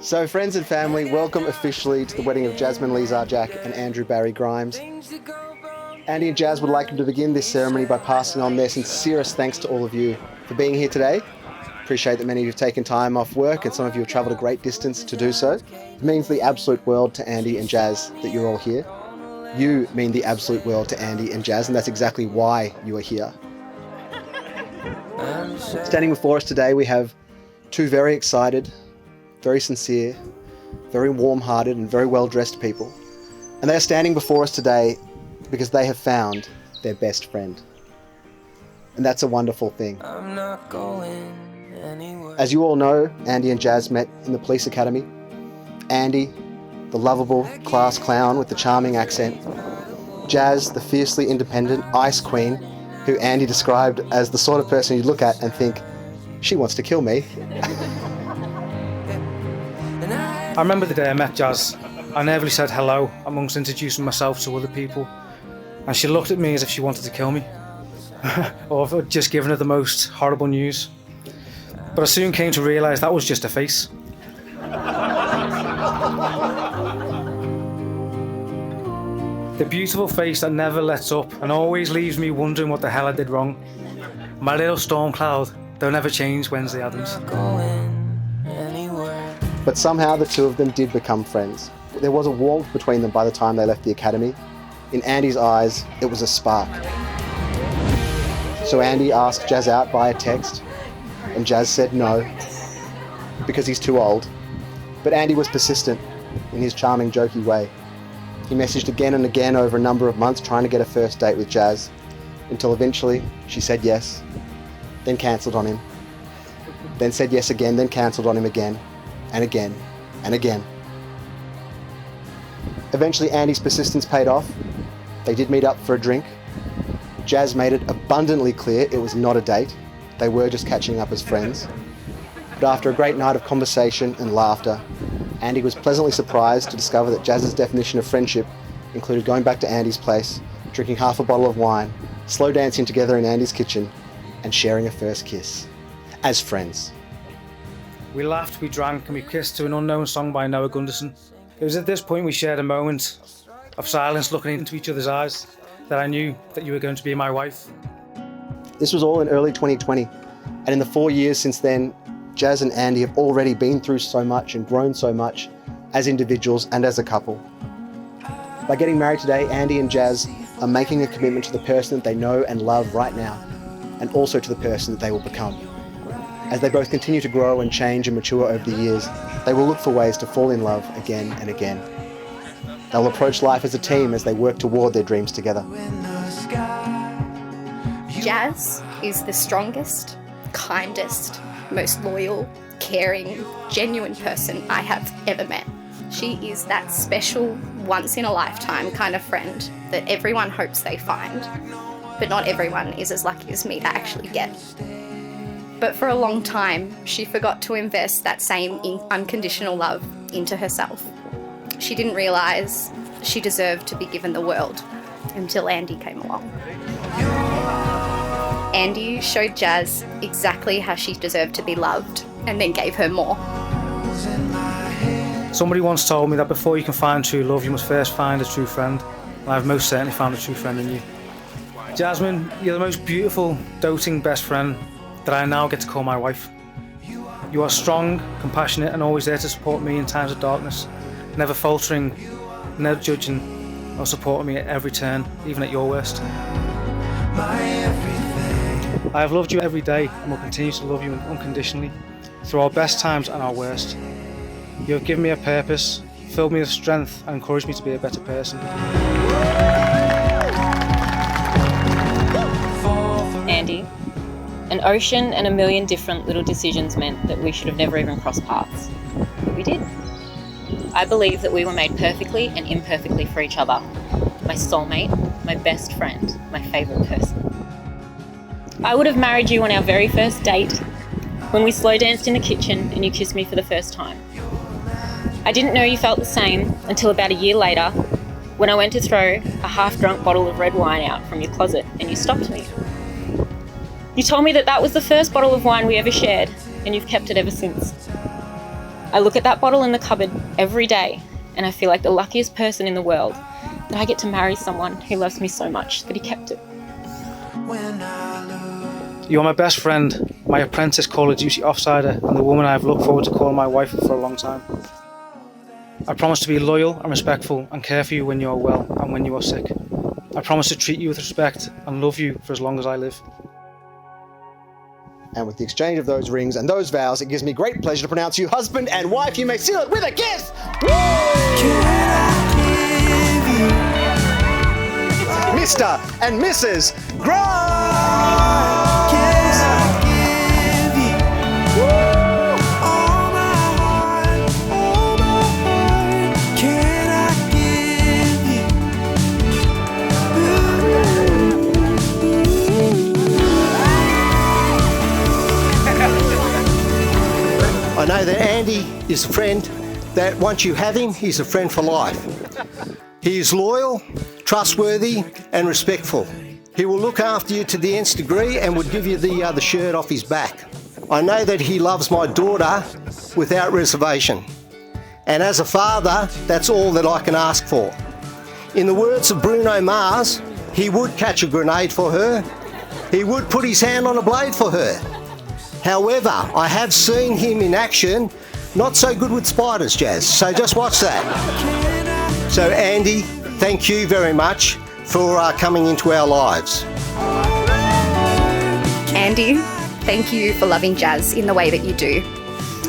So friends and family, welcome officially to the wedding of Jasmine Lee Zajac and Andrew Barry Grimes. Andy and Jazz would like to begin this ceremony by passing on their sincerest thanks to all of you for being here today. Appreciate that many of you have taken time off work and some of you have travelled a great distance to do so. It means the absolute world to Andy and Jazz that you're all here. You mean the absolute world to Andy and Jazz, and that's exactly why you are here. Standing before us today, we have two very excited, very sincere, very warm-hearted and very well-dressed people. And they are standing before us today because they have found their best friend. And that's a wonderful thing. I'm not going anywhere. As you all know, Andy and Jazz met in the police academy. Andy, the lovable class clown with the charming accent. Jazz, the fiercely independent ice queen, who Andy described as the sort of person you look at and think, she wants to kill me. I remember the day I met Jazz. I nervously said hello amongst introducing myself to other people, and she looked at me as if she wanted to kill me, or if I'd just given her the most horrible news. But I soon came to realise that was just a face. The beautiful face that never lets up and always leaves me wondering what the hell I did wrong. My little storm cloud, they'll never change, Wednesday Addams. But somehow the two of them did become friends. There was a warmth between them by the time they left the academy. In Andy's eyes, it was a spark. So Andy asked Jazz out via text, and Jazz said no, because he's too old. But Andy was persistent in his charming, jokey way. He messaged again and again over a number of months trying to get a first date with Jazz, until eventually she said yes, then cancelled on him, then said yes again, then cancelled on him again, and again, and again. Eventually Andy's persistence paid off. They did meet up for a drink. Jazz made it abundantly clear it was not a date. They were just catching up as friends. But after a great night of conversation and laughter, Andy was pleasantly surprised to discover that Jazz's definition of friendship included going back to Andy's place, drinking half a bottle of wine, slow dancing together in Andy's kitchen, and sharing a first kiss. As friends. We laughed, we drank, and we kissed to an unknown song by Noah Gunderson. It was at this point we shared a moment of silence looking into each other's eyes that I knew that you were going to be my wife. This was all in early 2020, and in the 4 years since then, Jazz and Andy have already been through so much and grown so much as individuals and as a couple. By getting married today, Andy and Jazz are making a commitment to the person that they know and love right now, and also to the person that they will become. As they both continue to grow and change and mature over the years, they will look for ways to fall in love again and again. They'll approach life as a team as they work toward their dreams together. Jazz is the strongest, kindest, most loyal, caring, genuine person I have ever met. She is that special, once-in-a-lifetime kind of friend that everyone hopes they find, but not everyone is as lucky as me to actually get. But for a long time, she forgot to invest that same unconditional love into herself. She didn't realise she deserved to be given the world until Andy came along. Andy showed Jazz exactly how she deserved to be loved and then gave her more. Somebody once told me that before you can find true love, you must first find a true friend. And I've most certainly found a true friend in you. Jasmine, you're the most beautiful, doting best friend that I now get to call my wife. You are strong, compassionate, and always there to support me in times of darkness, never faltering, never judging, or supporting me at every turn, even at your worst. I have loved you every day and will continue to love you unconditionally through our best times and our worst. You have given me a purpose, filled me with strength, and encouraged me to be a better person. Andy, an ocean and a million different little decisions meant that we should have never even crossed paths. But we did. I believe that we were made perfectly and imperfectly for each other. My soulmate, my best friend, my favourite person. I would have married you on our very first date, when we slow danced in the kitchen and you kissed me for the first time. I didn't know you felt the same until about a year later, when I went to throw a half-drunk bottle of red wine out from your closet and you stopped me. You told me that that was the first bottle of wine we ever shared, and you've kept it ever since. I look at that bottle in the cupboard every day and I feel like the luckiest person in the world that I get to marry someone who loves me so much that he kept it. You are my best friend, my apprentice Call of Duty offsider, and the woman I have looked forward to calling my wife for a long time. I promise to be loyal and respectful and care for you when you are well and when you are sick. I promise to treat you with respect and love you for as long as I live. And with the exchange of those rings and those vows, it gives me great pleasure to pronounce you husband and wife. You may seal it with a kiss. Mr. and Mrs. Grimes. I know that Andy is a friend that once you have him, he's a friend for life. He is loyal, trustworthy and respectful. He will look after you to the nth degree and would give you the shirt off his back. I know that he loves my daughter without reservation. And as a father, that's all that I can ask for. In the words of Bruno Mars, he would catch a grenade for her. He would put his hand on a blade for her. However, I have seen him in action, not so good with spiders, Jazz, so just watch that. So Andy, thank you very much for coming into our lives. Andy, thank you for loving Jazz in the way that you do.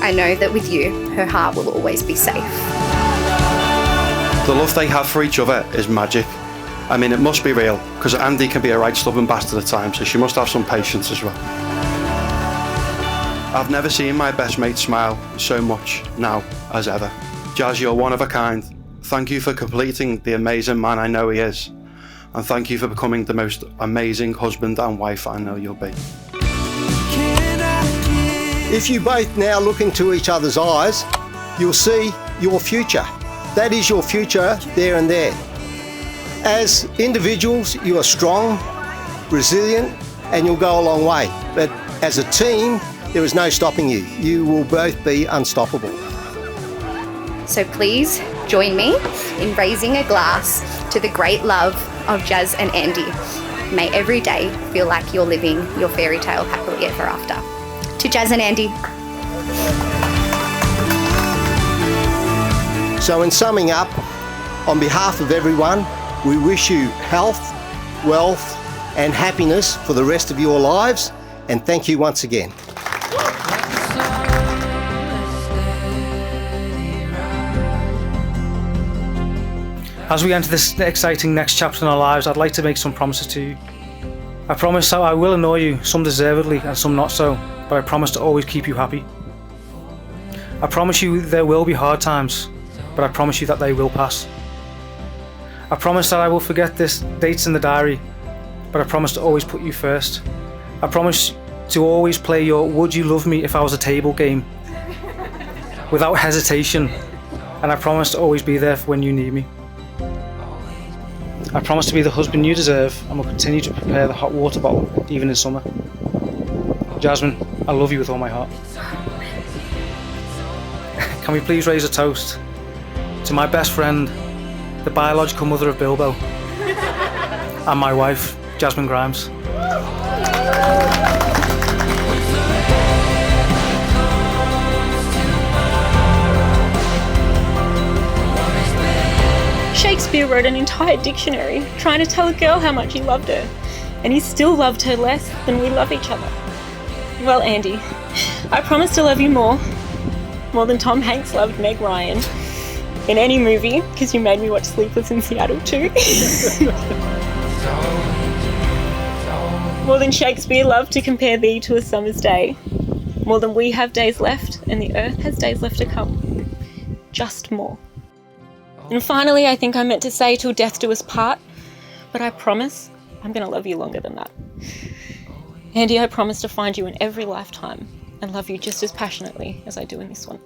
I know that with you, her heart will always be safe. The love they have for each other is magic. I mean, it must be real, because Andy can be a right stubborn bastard at times, so she must have some patience as well. I've never seen my best mate smile so much now as ever. Jazz, you're one of a kind. Thank you for completing the amazing man I know he is. And thank you for becoming the most amazing husband and wife I know you'll be. If you both now look into each other's eyes, you'll see your future. That is your future there and there. As individuals, you are strong, resilient, and you'll go a long way. But as a team, there is no stopping you. You will both be unstoppable. So please join me in raising a glass to the great love of Jazz and Andy. May every day feel like you're living your fairy tale happily ever after. To Jazz and Andy. So in summing up, on behalf of everyone, we wish you health, wealth and happiness for the rest of your lives, and thank you once again. As we enter this exciting next chapter in our lives, I'd like to make some promises to you. I promise that I will annoy you, some deservedly and some not so, but I promise to always keep you happy. I promise you there will be hard times, but I promise you that they will pass. I promise that I will forget this dates in the diary, but I promise to always put you first. I promise to always play your would you love me if I was a table game without hesitation, and I promise to always be there for when you need me. I promise to be the husband you deserve and will continue to prepare the hot water bottle even in summer. Jasmine, I love you with all my heart. Can we please raise a toast to my best friend, the biological mother of Bilbo, and my wife, Jasmine Grimes. Shakespeare wrote an entire dictionary trying to tell a girl how much he loved her, and he still loved her less than we love each other. Well, Andy, I promise to love you more than Tom Hanks loved Meg Ryan in any movie, because you made me watch Sleepless in Seattle too. More than Shakespeare loved to compare thee to a summer's day, more than we have days left and the earth has days left to come. Just more. And finally, I think I meant to say till death do us part, but I promise I'm going to love you longer than that. Andy, I promise to find you in every lifetime and love you just as passionately as I do in this one.